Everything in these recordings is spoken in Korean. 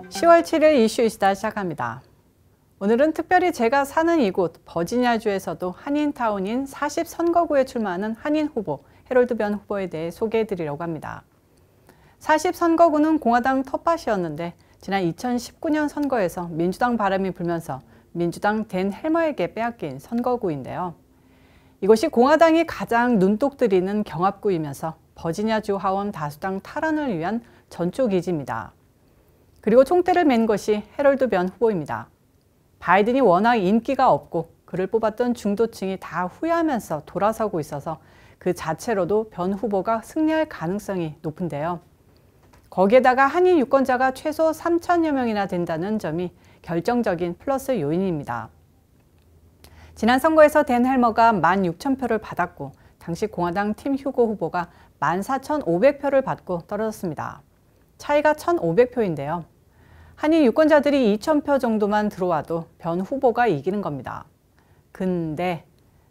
(10월 7일) 이슈이시다 시작합니다. 오늘은 특별히 제가 사는 이곳 버지니아주에서도 한인타운인 40선거구에 출마하는 한인 후보 해롤드 변 후보에 대해 소개해드리려고 합니다. 40선거구는 공화당 텃밭이었는데 지난 2019년 선거에서 민주당 바람이 불면서 민주당 댄 헬머에게 빼앗긴 선거구인데요. 이곳이 공화당이 가장 눈독 들이는 경합구이면서 버지니아주 하원 다수당 탈환을 위한 전초 기지입니다. 그리고 총대를 맨 것이 해롤드 변 후보입니다. 바이든이 워낙 인기가 없고 그를 뽑았던 중도층이 다 후회하면서 돌아서고 있어서 그 자체로도 변 후보가 승리할 가능성이 높은데요. 거기에다가 한인 유권자가 최소 3천여 명이나 된다는 점이 결정적인 플러스 요인입니다. 지난 선거에서 댄 헬머가 16,000표를 받았고 당시 공화당 팀 휴고 후보가 14,500표를 받고 떨어졌습니다. 차이가 1,500표인데요. 한인 유권자들이 2,000표 정도만 들어와도 변 후보가 이기는 겁니다. 근데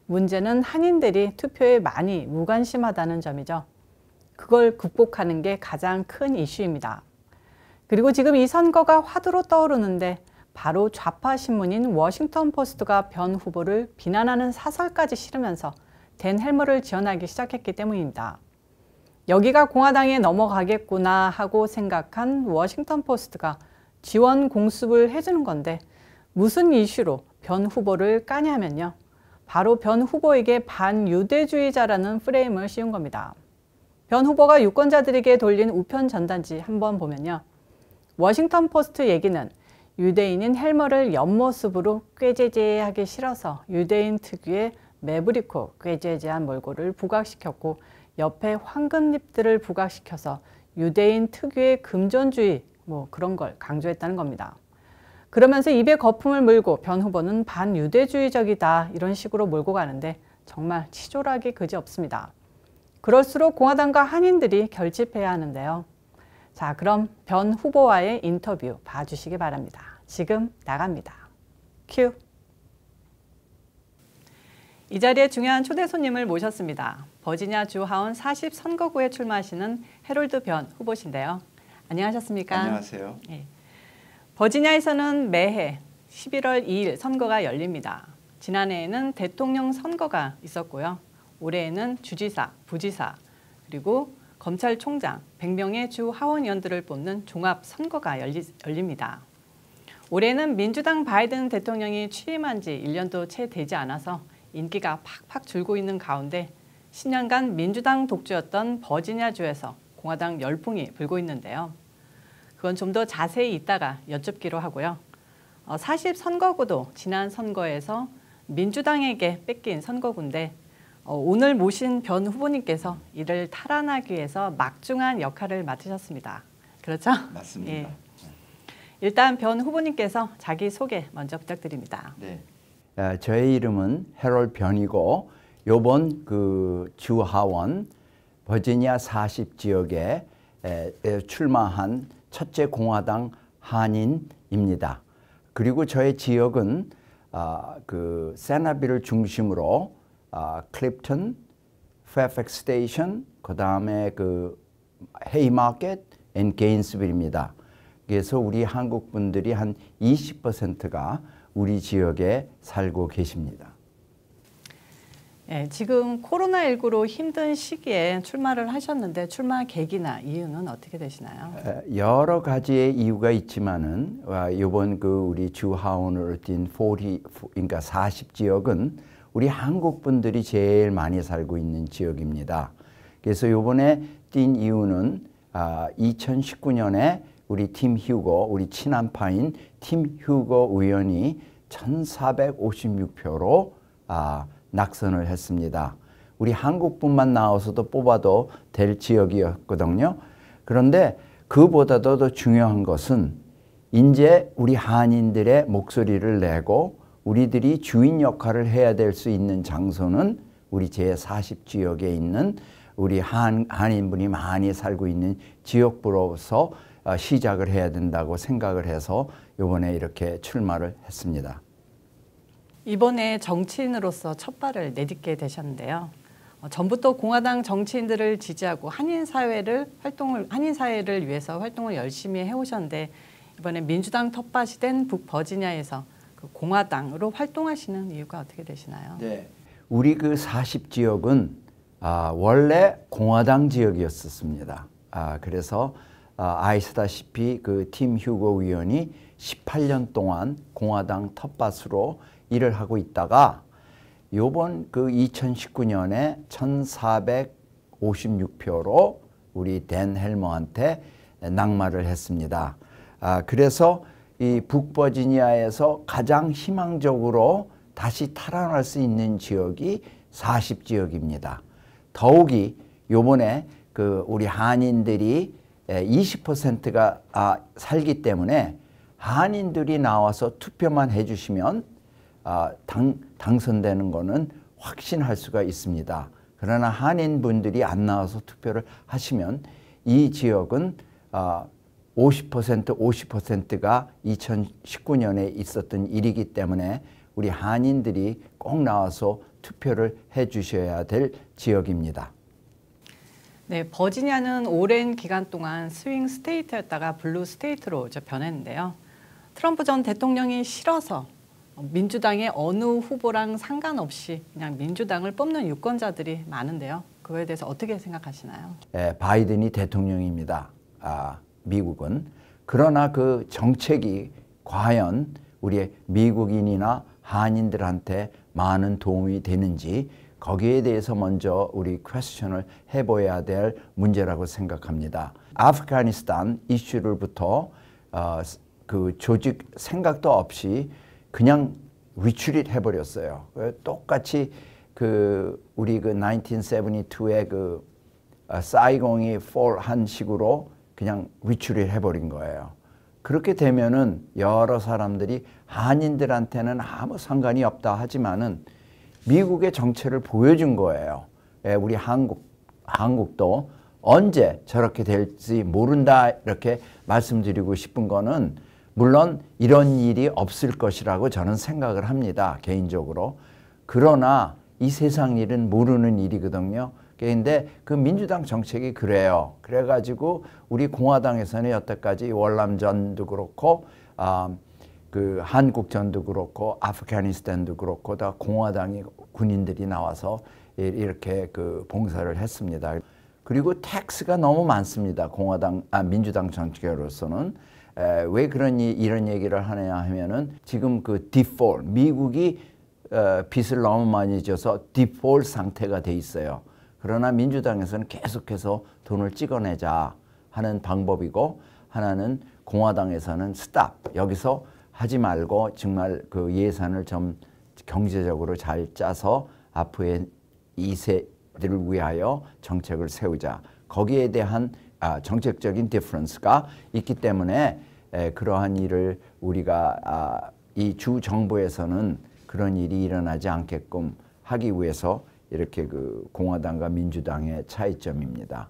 문제는 한인들이 투표에 많이 무관심하다는 점이죠. 그걸 극복하는 게 가장 큰 이슈입니다. 그리고 지금 이 선거가 화두로 떠오르는데 바로 좌파 신문인 워싱턴 포스트가 변 후보를 비난하는 사설까지 실으면서 댄 헬머를 지원하기 시작했기 때문입니다. 여기가 공화당에 넘어가겠구나 하고 생각한 워싱턴 포스트가 지원 공습을 해주는 건데 무슨 이슈로 변 후보를 까냐면요. 바로 변 후보에게 반유대주의자라는 프레임을 씌운 겁니다. 변 후보가 유권자들에게 돌린 우편 전단지 한번 보면요. 워싱턴 포스트 얘기는 유대인인 헬머를 옆모습으로 꾀죄죄하기 싫어서 유대인 특유의 매부리코 꾀죄죄한 몰골을 부각시켰고 옆에 황금잎들을 부각시켜서 유대인 특유의 금전주의 그런 걸 강조했다는 겁니다. 그러면서 입에 거품을 물고 변 후보는 반유대주의적이다 이런 식으로 몰고 가는데 정말 치졸하기 그지없습니다. 그럴수록 공화당과 한인들이 결집해야 하는데요. 자, 그럼 변 후보와의 인터뷰 봐주시기 바랍니다. 지금 나갑니다. 큐. 이 자리에 중요한 초대 손님을 모셨습니다. 버지니아 주 하원 40선거구에 출마하시는 해롤드 변 후보신데요. 안녕하셨습니까? 안녕하세요. 네. 버지니아에서는 매해 11월 2일 선거가 열립니다. 지난해에는 대통령 선거가 있었고요. 올해에는 주지사, 부지사, 그리고 검찰총장 100명의 주 하원의원들을 뽑는 종합선거가 열립니다. 올해는 민주당 바이든 대통령이 취임한 지 1년도 채 되지 않아서 인기가 팍팍 줄고 있는 가운데 10년간 민주당 독주였던 버지니아주에서 공화당 열풍이 불고 있는데요. 그건 좀 더 자세히 이따가 여쭙기로 하고요. 40선거구도 지난 선거에서 민주당에게 뺏긴 선거구인데 오늘 모신 변 후보님께서 이를 탈환하기 위해서 막중한 역할을 맡으셨습니다. 그렇죠? 맞습니다. 예. 일단 변 후보님께서 자기 소개 먼저 부탁드립니다. 네. 저의 이름은 해롤 변이고 이번 주 하원 버지니아 40지역에 출마한 첫째 공화당 한인입니다. 그리고 저의 지역은 세나빌을 중심으로 클립턴, 페어팩스 스테이션, 그 다음에 헤이마켓 앤 게인스빌입니다. 그래서 우리 한국 분들이 한 20%가 우리 지역에 살고 계십니다. 네, 지금 코로나19로 힘든 시기에 출마를 하셨는데 출마 계기나 이유는 어떻게 되시나요? 여러 가지의 이유가 있지만은 이번 우리 주 하원을 뛴 그러니까 40지역은 우리 한국 분들이 제일 많이 살고 있는 지역입니다. 그래서 이번에 뛴 이유는 2019년에 우리 팀 휴고, 우리 친한파인 팀 휴고 의원이 1,456표로 낙선을 했습니다. 우리 한국분만 나와서도 뽑아도 될 지역이었거든요. 그런데 그보다도 더 중요한 것은 이제 우리 한인들의 목소리를 내고 우리들이 주인 역할을 해야 될 수 있는 장소는 우리 제40지역에 있는 우리 한인분이 많이 살고 있는 지역부로서 시작을 해야 된다고 생각을 해서 이번에 이렇게 출마를 했습니다. 이번에 정치인으로서 첫 발을 내딛게 되셨는데요. 전부터 공화당 정치인들을 지지하고 한인 사회를 위해서 활동을 열심히 해오셨는데 이번에 민주당 텃밭이 된 북버지니아에서 그 공화당으로 활동하시는 이유가 어떻게 되시나요? 네, 우리 그 40지역은 원래 공화당 지역이었었습니다. 그래서 아시다시피 그 팀 휴고 의원이 18년 동안 공화당 텃밭으로 일을 하고 있다가 요번 그 2019년에 1456표로 우리 댄 헬머한테 낙마를 했습니다. 그래서 이 북버지니아에서 가장 희망적으로 다시 탈환할 수 있는 지역이 40지역입니다. 더욱이 요번에 그 우리 한인들이 20%가 살기 때문에 한인들이 나와서 투표만 해주시면 당선되는 거는 확신할 수가 있습니다. 그러나 한인분들이 안 나와서 투표를 하시면 이 지역은 50%가 2019년에 있었던 일이기 때문에 우리 한인들이 꼭 나와서 투표를 해 주셔야 될 지역입니다. 네, 버지니아는 오랜 기간 동안 스윙 스테이트였다가 블루 스테이트로 변했는데요. 트럼프 전 대통령이 싫어서 민주당의 어느 후보랑 상관없이 그냥 민주당을 뽑는 유권자들이 많은데요. 그거에 대해서 어떻게 생각하시나요? 바이든이 대통령입니다. 미국은. 그러나 그 정책이 과연 우리 미국인이나 한인들한테 많은 도움이 되는지 거기에 대해서 먼저 우리 퀘스천을 해봐야 될 문제라고 생각합니다. 아프가니스탄 이슈를부터 그 조직 생각도 없이 그냥 리트릿 해버렸어요. 똑같이 그 우리 그 1972의 그 사이공이 폴한 식으로 그냥 리트릿 해버린 거예요. 그렇게 되면은 여러 사람들이 한인들한테는 아무 상관이 없다 하지만은 미국의 정체를 보여준 거예요. 우리 한국도 언제 저렇게 될지 모른다 이렇게 말씀드리고 싶은 거는 물론 이런 일이 없을 것이라고 저는 생각을 합니다. 개인적으로. 그러나 이 세상 일은 모르는 일이거든요. 그런데 그 민주당 정책이 그래요. 그래가지고 우리 공화당에서는 여태까지 월남전도 그렇고 그 한국전도 그렇고 아프가니스탄도 그렇고 다 공화당이 군인들이 나와서 이렇게 그 봉사를 했습니다. 그리고 텍스가 너무 많습니다. 민주당 정책으로서는. 왜 이런 얘기를 하느냐 하면은 지금 그 디폴트, 미국이 빚을 너무 많이 져서 디폴트 상태가 돼 있어요. 그러나 민주당에서는 계속해서 돈을 찍어내자 하는 방법이고 하나는 공화당에서는 스탑, 여기서 하지 말고 정말 그 예산을 좀 경제적으로 잘 짜서 앞으로의 2세들을 위하여 정책을 세우자. 거기에 대한 정책적인 디퍼런스가 있기 때문에 그러한 일을 우리가 이 주 정부에서는 그런 일이 일어나지 않게끔 하기 위해서 이렇게 그 공화당과 민주당의 차이점입니다.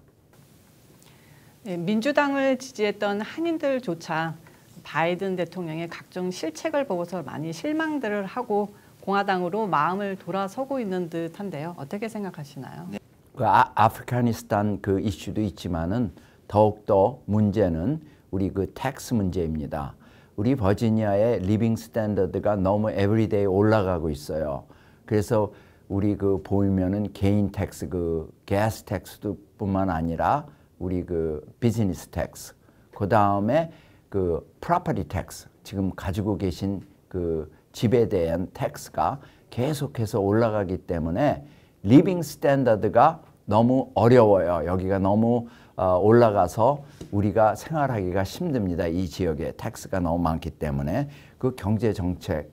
네, 민주당을 지지했던 한인들조차 바이든 대통령의 각종 실책을 보고서 많이 실망들을 하고 공화당으로 마음을 돌아서고 있는 듯한데요. 어떻게 생각하시나요? 네. 그 아프가니스탄 그 이슈도 있지만은 더욱더 문제는 우리 그 텍스 문제입니다. 우리 버지니아의 리빙 스탠더드가 너무 에브리데이 올라가고 있어요. 그래서 우리 그 보이면은 개인 텍스, 그 가스 텍스도 뿐만 아니라 우리 그 비즈니스 텍스, 그 다음에 그 프로퍼티 텍스, 지금 가지고 계신 그 집에 대한 텍스가 계속해서 올라가기 때문에 리빙 스탠더드가 너무 어려워요. 여기가 너무 올라가서 우리가 생활하기가 힘듭니다. 이 지역에 텍스가 너무 많기 때문에 그 경제 정책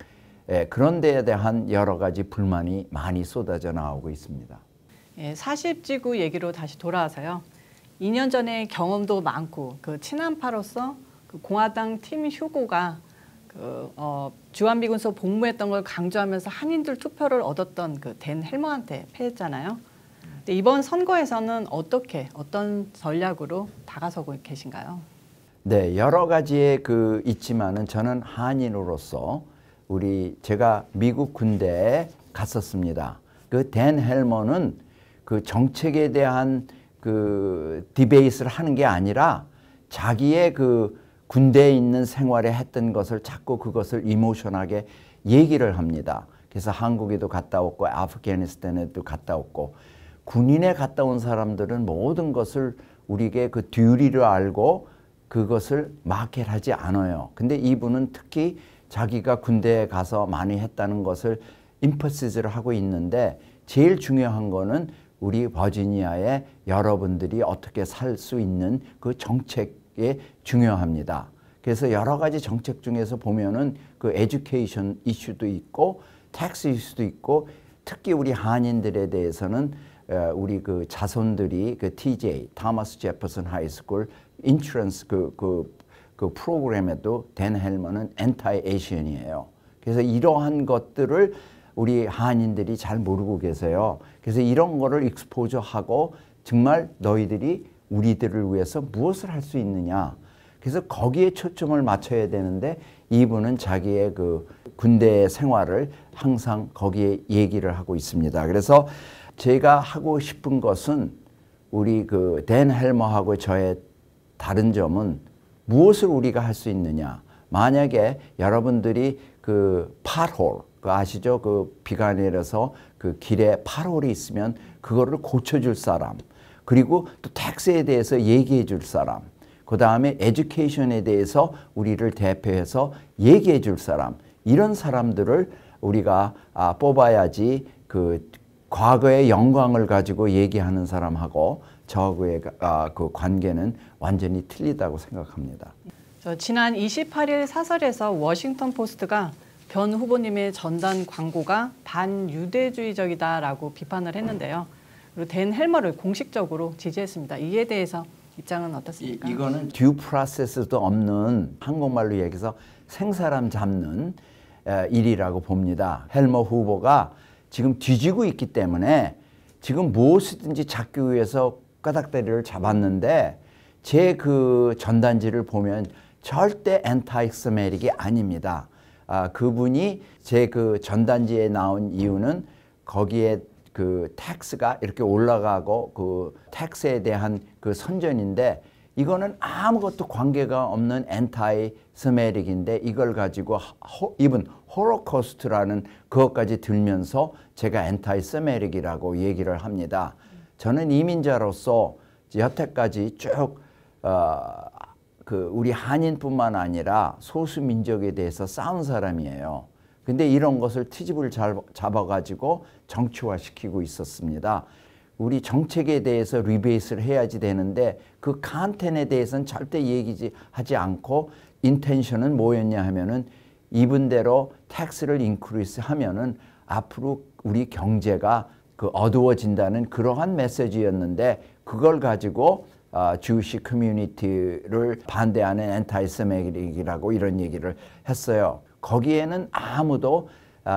그런 데에 대한 여러 가지 불만이 많이 쏟아져 나오고 있습니다. 40지구 얘기로 다시 돌아와서요. 2년 전에 경험도 많고 그 친한파로서 그 공화당 팀 휴고가 주한미군소 복무했던 걸 강조하면서 한인들 투표를 얻었던 그 댄 헬머한테 패했잖아요. 근데 이번 선거에서는 어떤 전략으로 다가서고 계신가요? 네, 여러 가지의 그 있지만은 저는 한인으로서 제가 미국 군대에 갔었습니다. 그 댄 헬머는 그 정책에 대한 그 디베이트를 하는 게 아니라 자기의 그 군대에 있는 생활에 했던 것을 자꾸 그것을 이모션하게 얘기를 합니다. 그래서 한국에도 갔다 왔고 아프가니스탄에도 갔다 왔고 군인에 갔다 온 사람들은 모든 것을 우리에게 그 듀리를 알고 그것을 마켓하지 않아요. 근데 이분은 특히 자기가 군대에 가서 많이 했다는 것을 임퍼시즈를 하고 있는데 제일 중요한 거는 우리 버지니아의 여러분들이 어떻게 살 수 있는 그 정책에 중요합니다. 그래서 여러 가지 정책 중에서 보면은 그 에듀케이션 이슈도 있고 텍스 이슈도 있고 특히 우리 한인들에 대해서는 우리 그 자손들이 그 TJ 타머스 제퍼슨 하이스쿨 인슈런스 그 프로그램에도 댄 헬머는 엔타이 에이시언이에요. 그래서 이러한 것들을 우리 한인들이 잘 모르고 계세요. 그래서 이런 거를 익스포저하고 정말 너희들이 우리들을 위해서 무엇을 할 수 있느냐. 그래서 거기에 초점을 맞춰야 되는데 이분은 자기의 그 군대 생활을 항상 거기에 얘기를 하고 있습니다. 그래서 제가 하고 싶은 것은 우리 그 댄 헬머하고 저의 다른 점은 무엇을 우리가 할 수 있느냐. 만약에 여러분들이 그 팟홀, 그 아시죠? 그 비가 내려서 그 길에 팟홀이 있으면 그거를 고쳐줄 사람, 그리고 또 텍스에 대해서 얘기해 줄 사람, 그 다음에 에듀케이션에 대해서 우리를 대표해서 얘기해 줄 사람, 이런 사람들을 우리가 뽑아야지 그 과거의 영광을 가지고 얘기하는 사람하고 저하고의 그 관계는 완전히 틀리다고 생각합니다. 지난 28일 사설에서 워싱턴 포스트가 변 후보님의 전단 광고가 반유대주의적이다라고 비판을 했는데요. 그리고 댄 헬머를 공식적으로 지지했습니다. 이에 대해서 입장은 어떻습니까? 이거는 듀 프로세스도 없는, 한국말로 얘기해서 생사람 잡는 일이라고 봅니다. 헬머 후보가 지금 뒤지고 있기 때문에 지금 무엇이든지 잡기 위해서 까닥다리를 잡았는데 제 그 전단지를 보면 절대 엔타이세미틱이 아닙니다. 그분이 제 그 전단지에 나온 이유는 거기에 그 텍스가 이렇게 올라가고 그 텍스에 대한 그 선전인데 이거는 아무것도 관계가 없는 엔타이세미틱인데 이걸 가지고 이분 홀로코스트라는 그것까지 들면서 제가 엔타이세미틱이라고 얘기를 합니다. 저는 이민자로서 여태까지 쭉 그 우리 한인뿐만 아니라 소수 민족에 대해서 싸운 사람이에요. 근데 이런 것을 트집을 잡아가지고 정치화시키고 있었습니다. 우리 정책에 대해서 리베이스를 해야지 되는데 그 컨텐츠에 대해서는 절대 얘기하지 않고 인텐션은 뭐였냐 하면은 이분대로 텍스를 인크리스 하면은 앞으로 우리 경제가 그 어두워진다는 그러한 메시지였는데 그걸 가지고 주시 커뮤니티를 반대하는 엔타이세미틱이라고 이런 얘기를 했어요. 거기에는 아무도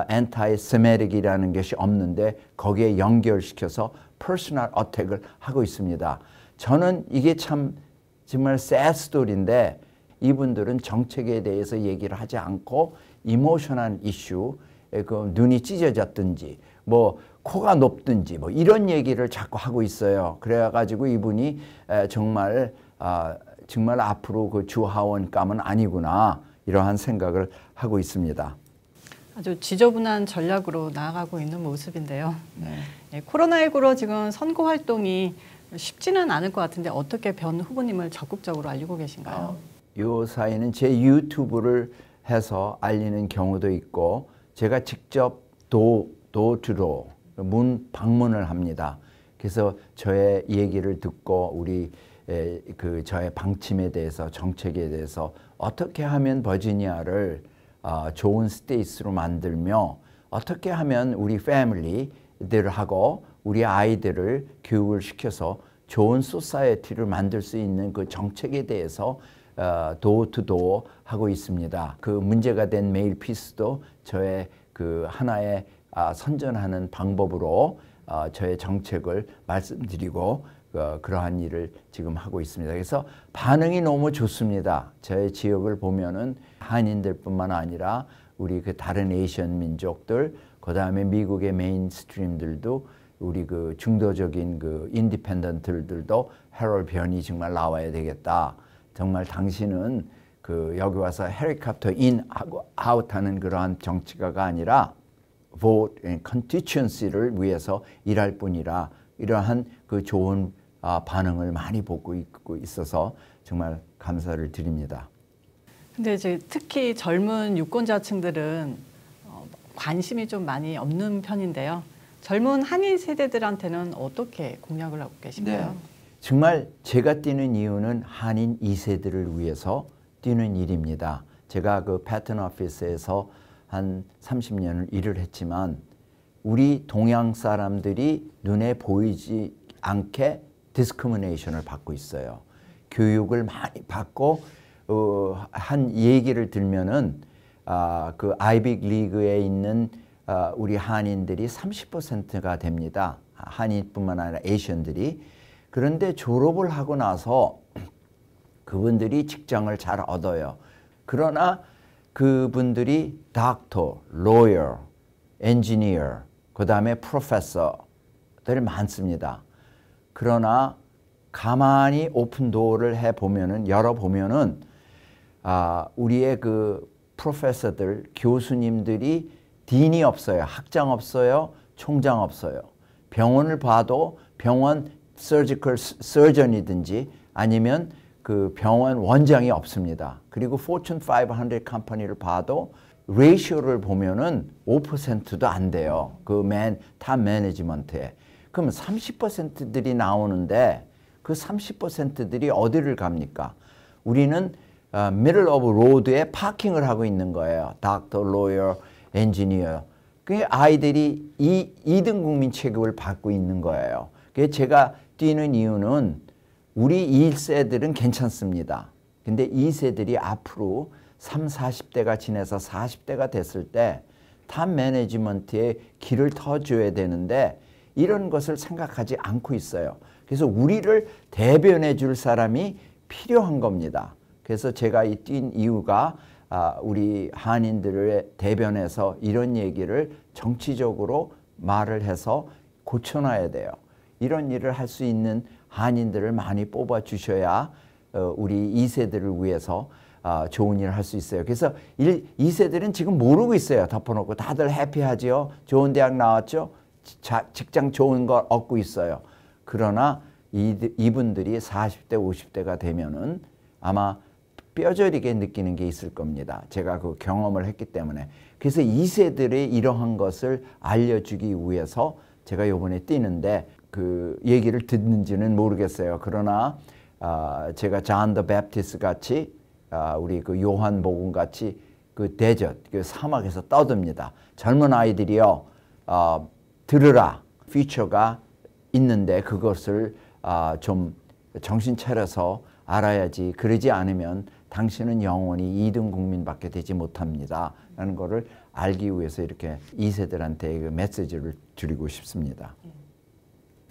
엔타이세미틱이라는 것이 없는데 거기에 연결시켜서 퍼스널 어택을 하고 있습니다. 저는 이게 참 정말 sad 스토리인데 이분들은 정책에 대해서 얘기를 하지 않고 이모셔널 이슈, 그 눈이 찢어졌든지 뭐 코가 높든지 뭐 이런 얘기를 자꾸 하고 있어요. 그래가지고 이분이 정말 앞으로 그 주하원감은 아니구나 이러한 생각을 하고 있습니다. 아주 지저분한 전략으로 나아가고 있는 모습인데요. 네, 코로나19로 지금 선거 활동이 쉽지는 않을 것 같은데 어떻게 변 후보님을 적극적으로 알리고 계신가요? 요 사이는 제 유튜브를 해서 알리는 경우도 있고 제가 직접 도어투도어 문 방문을 합니다. 그래서 저의 얘기를 듣고 우리 그 저의 방침에 대해서 정책에 대해서 어떻게 하면 버지니아를 좋은 스테이트로 만들며 어떻게 하면 우리 패밀리들하고 우리 아이들을 교육을 시켜서 좋은 소사이어티를 만들 수 있는 그 정책에 대해서 도어투도어 하고 있습니다. 그 문제가 된 메일피스도 저의 그 하나의 선전하는 방법으로 저의 정책을 말씀드리고 그러한 일을 지금 하고 있습니다. 그래서 반응이 너무 좋습니다. 저의 지역을 보면은 한인들뿐만 아니라 우리 그 다른 에이시안 민족들, 그 다음에 미국의 메인스트림들도 우리 그 중도적인 그 인디펜던트들도 해롤 변이 정말 나와야 되겠다. 정말 당신은 그 여기 와서 헬리콥터 인 하고 아웃하는 그러한 정치가가 아니라 vote and constituency를 위해서 일할 뿐이라 이러한 그 좋은 반응을 많이 보고 있어서 정말 감사를 드립니다. 근데 이제 특히 젊은 유권자층들은 관심이 좀 많이 없는 편인데요. 젊은 한인 세대들한테는 어떻게 공략을 하고 계신가요? 네. 정말 제가 뛰는 이유는 한인 2세들을 위해서 뛰는 일입니다. 제가 그 패턴 오피스에서 한 30년을 일을 했지만 우리 동양 사람들이 눈에 보이지 않게 디스크리미네이션을 받고 있어요. 교육을 많이 받고 한 얘기를 들면은 그 아이빅 리그에 있는 우리 한인들이 30%가 됩니다. 한인뿐만 아니라 에이션들이. 그런데 졸업을 하고 나서 그분들이 직장을 잘 얻어요. 그러나 그분들이 닥터, 로이어, 엔지니어, 그 다음에 프로페서들 많습니다. 그러나 가만히 오픈 도어를 해보면은, 열어보면은, 우리의 그 프로페서들, 교수님들이 딘이 없어요. 학장 없어요. 총장 없어요. 병원을 봐도 병원 서지컬 서전이든지 아니면 그 병원 원장이 없습니다. 그리고 포춘 500 컴퍼니를 봐도 레이쇼를 보면은 5%도 안 돼요. 그 탑 매니지먼트에. 그럼 30%들이 나오는데 그 30%들이 어디를 갑니까? 우리는 middle of road에 파킹을 하고 있는 거예요. 닥터, 로이어, 엔지니어. 그 아이들이 2등 국민 취급을 받고 있는 거예요. 그래서 제가 뛰는 이유는 우리 1세들은 괜찮습니다. 근데 2세들이 앞으로 40대가 지내서 40대가 됐을 때 탑 매니지먼트에 길을 터줘야 되는데 이런 것을 생각하지 않고 있어요. 그래서 우리를 대변해 줄 사람이 필요한 겁니다. 그래서 제가 뛴 이유가 우리 한인들을 대변해서 이런 얘기를 정치적으로 말을 해서 고쳐놔야 돼요. 이런 일을 할 수 있는 한인들을 많이 뽑아 주셔야 우리 2세들을 위해서 좋은 일을 할 수 있어요. 그래서 2세들은 지금 모르고 있어요. 덮어놓고 다들 해피하죠. 좋은 대학 나왔죠. 직장 좋은 걸 얻고 있어요. 그러나 이분들이 40대, 50대가 되면은 아마 뼈저리게 느끼는 게 있을 겁니다. 제가 그 경험을 했기 때문에. 그래서 2세들의 이러한 것을 알려주기 위해서 제가 이번에 뛰는데 그 얘기를 듣는지는 모르겠어요. 그러나 제가 존 더 베프티스트 같이 우리 그 요한복음 같이 그 데저트, 그 사막에서 떠듭니다. 젊은 아이들이요, 들으라. 피처가 있는데 그것을 좀 정신 차려서 알아야지. 그러지 않으면 당신은 영원히 2등 국민밖에 되지 못합니다. 라는 것을 알기 위해서 이렇게 2세들한테 그 메시지를 드리고 싶습니다.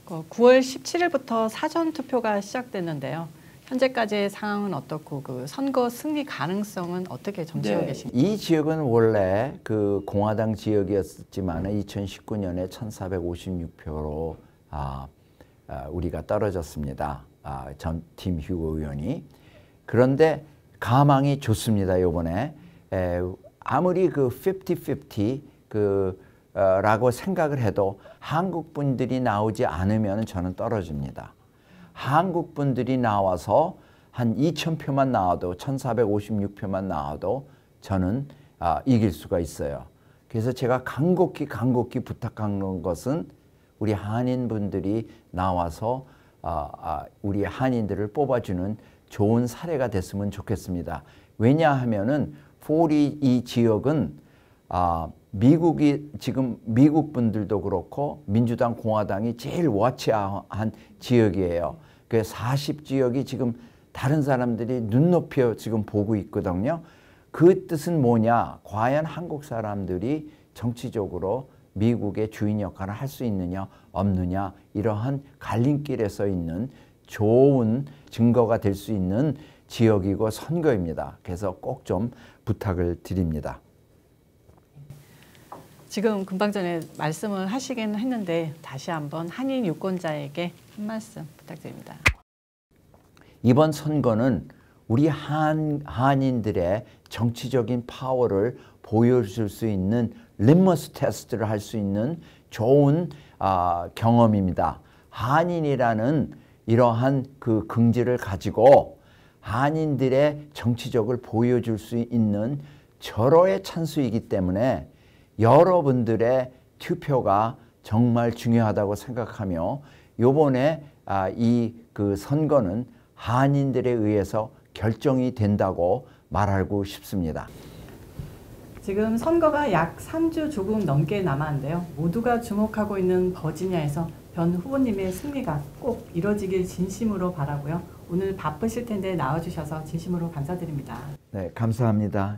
9월 17일부터 사전 투표가 시작됐는데요. 현재까지의 상황은 어떻고 그 선거 승리 가능성은 어떻게 점치고 계십니까? 이 지역은 원래 그 공화당 지역이었지만 2019년에 1456표로 우리가 떨어졌습니다. 전 팀 휴거 의원이. 그런데 가망이 좋습니다. 이번에 아무리 그 50-50 라고 생각을 해도 한국 분들이 나오지 않으면 저는 떨어집니다. 한국 분들이 나와서 한 2,000표만 나와도 1,456표만 나와도 저는 이길 수가 있어요. 그래서 제가 간곡히 부탁한 것은 우리 한인 분들이 나와서 우리 한인들을 뽑아주는 좋은 사례가 됐으면 좋겠습니다. 왜냐하면은 이 지역은 미국이 지금 미국 분들도 그렇고 민주당 공화당이 제일 워치한 지역이에요. 그 40지역이 지금 다른 사람들이 눈높여 지금 보고 있거든요. 그 뜻은 뭐냐? 과연 한국 사람들이 정치적으로 미국의 주인 역할을 할 수 있느냐 없느냐 이러한 갈림길에 서 있는 좋은 증거가 될 수 있는 지역이고 선거입니다. 그래서 꼭 좀 부탁을 드립니다. 지금 금방 전에 말씀을 하시긴 했는데 다시 한번 한인 유권자에게 한 말씀 부탁드립니다. 이번 선거는 우리 한인들의 정치적인 파워를 보여줄 수 있는 림머스 테스트를 할 수 있는 좋은 경험입니다. 한인이라는 이러한 그 긍지를 가지고 한인들의 정치적을 보여줄 수 있는 절호의 찬스이기 때문에 여러분들의 투표가 정말 중요하다고 생각하며 요번에 이 그 선거는 한인들에 의해서 결정이 된다고 말하고 싶습니다. 지금 선거가 약 3주 조금 넘게 남았는데요. 모두가 주목하고 있는 버지니아에서 변 후보님의 승리가 꼭 이뤄지길 진심으로 바라고요. 오늘 바쁘실 텐데 나와주셔서 진심으로 감사드립니다. 네, 감사합니다.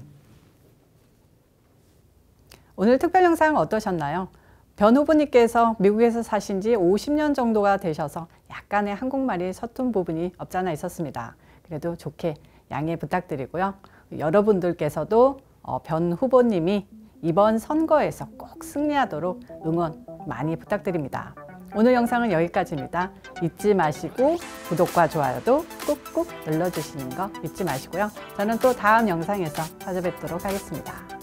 오늘 특별 영상 어떠셨나요? 변 후보님께서 미국에서 사신 지 50년 정도가 되셔서 약간의 한국말이 서툰 부분이 없잖아 있었습니다. 그래도 좋게 양해 부탁드리고요. 여러분들께서도 변 후보님이 이번 선거에서 꼭 승리하도록 응원 많이 부탁드립니다. 오늘 영상은 여기까지입니다. 잊지 마시고 구독과 좋아요도 꾹꾹 눌러주시는 거 잊지 마시고요. 저는 또 다음 영상에서 찾아뵙도록 하겠습니다.